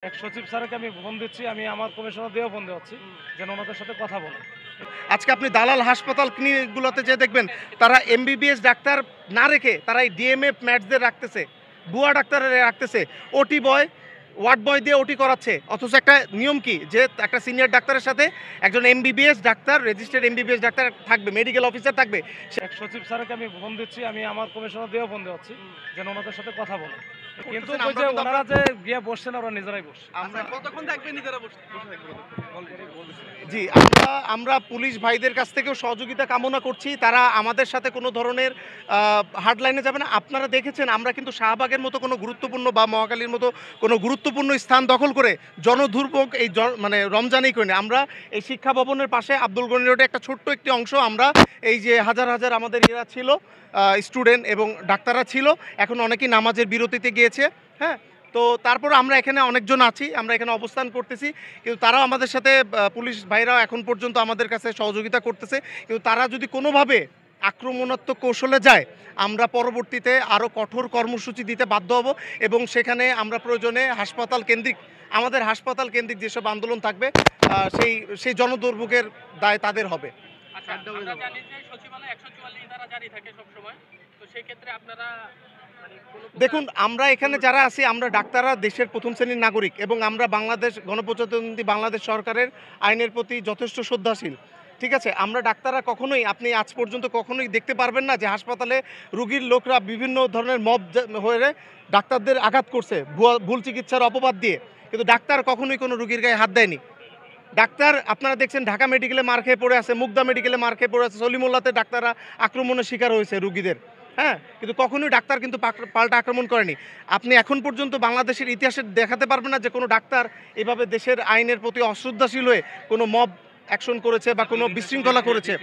এক সচিব স্যারকে আমি ফোন দিচ্ছি, আমি আমার কমিশনার দিয়েও ফোন দিচ্ছি যেন ওনাদের সাথে কথা বলে। আজকে আপনি দালাল হাসপাতাল ক্লিনিকগুলোতে যে দেখবেন তারা এমবিবিএস ডাক্তার না রেখে তারা এই ডিএমএফ ম্যাটসদের রাখতেছে, ভুয়া ডাক্তারের রাখতেছে, ওটি বয় ওয়ার্ড বয় দিয়ে ওটি করাচ্ছে। অথচ একটা নিয়ম কি যে একটা সিনিয়র ডাক্তারের সাথে একজন MBBS doctor, registered MBBS doctor থাকবে, মেডিকেল অফিসার থাকবে। এক সচিব স্যারকে আমি ফোন দিচ্ছি, আমি আমার কমিশনার দিয়েও ফোন দিচ্ছি যেন ওনাদের সাথে কথা বলে। কিন্তু ওই যে ওনারা যে গিয়ে বসছেন ওরা নিজেরাই বসছে। আমরা কতক্ষণ থাকবে নিজেরা বসে জি, আমরা পুলিশ ভাইদের কাছ থেকেও সহযোগিতা কামনা করছি। তারা আমাদের সাথে কোনো ধরনের হার্ডলাইনে যাবে না। আপনারা দেখেছেন আমরা কিন্তু শাহবাগের মতো কোনো গুরুত্বপূর্ণ বা মহাখালীর মতো কোনো গুরুত্বপূর্ণ স্থান দখল করে জনদুর্ভোগ এই মানে রমজানেই করি না। আমরা এই শিক্ষা ভবনের পাশে আব্দুল গনি রোডে একটা ছোট্ট একটি অংশ আমরা এই যে হাজার হাজার আমাদের এরা ছিল স্টুডেন্ট এবং ডাক্তাররা ছিল, এখন অনেকেই নামাজের বিরতিতে গিয়েছে। হ্যাঁ, তো তারপর আমরা এখানে অনেকজন আছি, আমরা এখানে অবস্থান করতেছি, কিন্তু তারাও আমাদের সাথে পুলিশ ভাইরাও এখন পর্যন্ত আমাদের কাছে সহযোগিতা করতেছে। কিন্তু তারা যদি কোনোভাবে আক্রমণাত্মক কৌশলে যায় আমরা পরবর্তীতে আরও কঠোর কর্মসূচি দিতে বাধ্য হব এবং সেখানে আমরা প্রয়োজনে আমাদের হাসপাতাল কেন্দ্রিক যেসব আন্দোলন থাকবে সেই জনদুর্ভোগের দায় তাদের হবে। আচ্ছা, আমরা জানি যে সচিবালয় 144 ধারা জারি থাকে সব সময়, তো সেই ক্ষেত্রে আপনারা দেখুন, আমরা এখানে যারা আছি আমরা ডাক্তাররা দেশের প্রথম শ্রেণীর নাগরিক এবং আমরা বাংলাদেশ গণপ্রজাতন্ত্রী বাংলাদেশ সরকারের আইনের প্রতি যথেষ্ট শ্রদ্ধাশীল। ঠিক আছে, আমরা ডাক্তাররা কখনোই, আপনি আজ পর্যন্ত কখনোই দেখতে পারবেন না যে হাসপাতালে রুগীর লোকরা বিভিন্ন ধরনের মব হয়ে ডাক্তারদের আঘাত করছে ভুল চিকিৎসার অপবাদ দিয়ে, কিন্তু ডাক্তার কখনোই কোনো রুগীর গায়ে হাত দেয়নি। ডাক্তার আপনারা দেখছেন ঢাকা মেডিকেলে মার খেয়ে পড়ে আছে, মুগদা মেডিকেলে মার খেয়ে পড়ে আছে, সলিমুল্লাতে ডাক্তাররা আক্রমণের শিকার হয়েছে রুগীদের। হ্যাঁ, কিন্তু কখনোই ডাক্তার কিন্তু পাল্টা আক্রমণ করেনি। আপনি এখন পর্যন্ত বাংলাদেশের ইতিহাসে দেখাতে পারবেন না যে কোনো ডাক্তার এভাবে দেশের আইনের প্রতি অশ্রদ্ধাশীল হয়ে কোনো মব অ্যাকশন করেছে বা কোনো বিশৃঙ্খলা করেছে।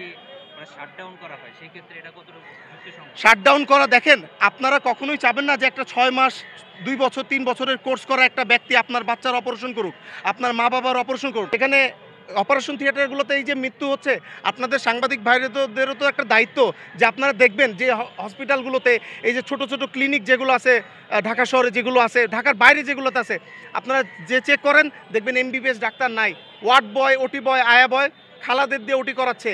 শাটডাউন করা, দেখেন আপনারা কখনোই চাবেন না যে একটা 6 মাস 2 বছর 3 বছরের কোর্স করা একটা ব্যক্তি আপনার বাচ্চার অপারেশন করুক, আপনার মা বাবার অপারেশন করুক। এখানে অপারেশন থিয়েটারগুলোতে এই যে মৃত্যু হচ্ছে, আপনাদের সাংবাদিক ভাইদেরও তো একটা দায়িত্ব যে আপনারা দেখবেন যে হসপিটালগুলোতে এই যে ছোট ছোট ক্লিনিক যেগুলো আছে ঢাকা শহরে, যেগুলো আছে ঢাকার বাইরে যেগুলোতে আছে, আপনারা যে চেক করেন দেখবেন এমবিবিএস ডাক্তার নাই, ওয়ার্ড বয়, ওটি বয়, আয়া বয় খালাদের দিয়ে ওটি করাচ্ছে।